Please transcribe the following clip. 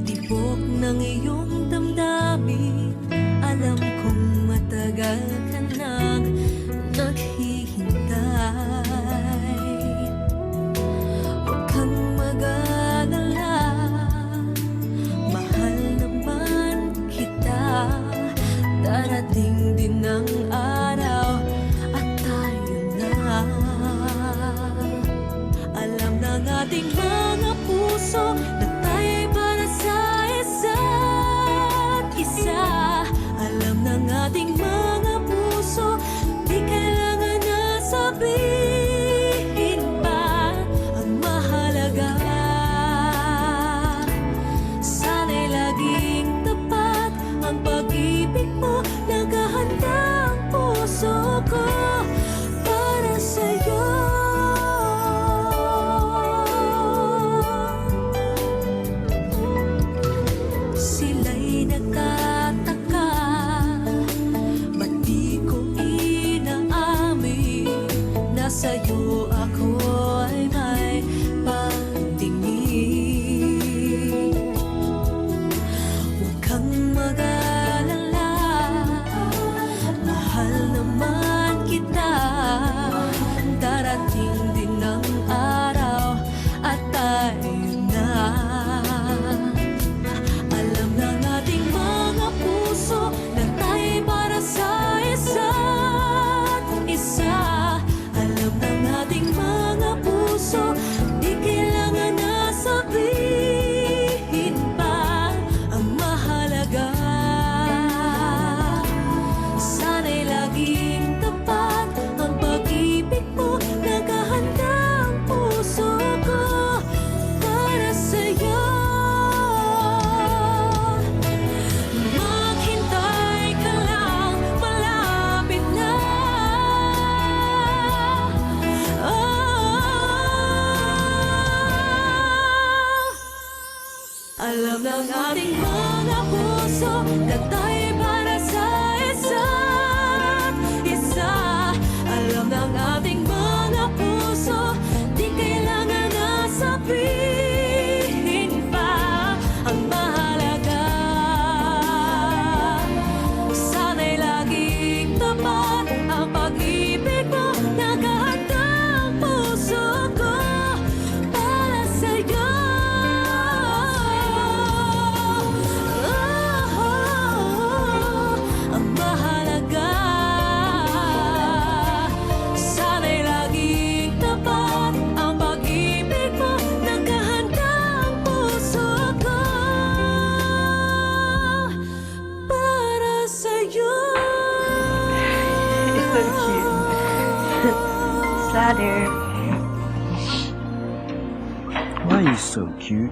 Tibok ng iyong damdamin. Alam kong matagal ka nang naghihintay. Huwag kang mag-alala, mahal naman kita. Darating din ang araw at tayo na. Alam ng ating mga puso na tayo'y para sa isa't isa. Alam ng ating mga puso, di kailangan na sabihin pa. Ang mahalaga, sana'y laging tapat ang pag-ibig mo. Naghahanda ang puso ko para sa'yo. Sila'y nagtataka, ba't di ko inaamin na sa'yo ako ay may pagtingin. Huwag kang mag-alala, mahal naman kita. Darating din ang araw at tayo na. Alam ng ating mga puso na tayo'y para sa isa't isa. Alam ng ating mga puso, di kailangan na sabihin pa. Ang mahalaga, sana'y laging tapat ang pag-ibig mo. Naghahanda ang puso ko para sa'yo. Maghintay ka lang, malapit na. Alam ng ating mga puso na tayo'y para sa isa't isa. Alam ng ating mga puso, di kailangan na sabihin pa. Ang mahalaga, sana'y laging tapat ang pag-ibig mo. Naghahanda ang puso ko para sa'yo. Ang mahalaga, sana'y laging tapat ang pag-ibig mo. Naghahanda ang puso ko para sa'yo. It's so cute. Sadder. Why are you so cute?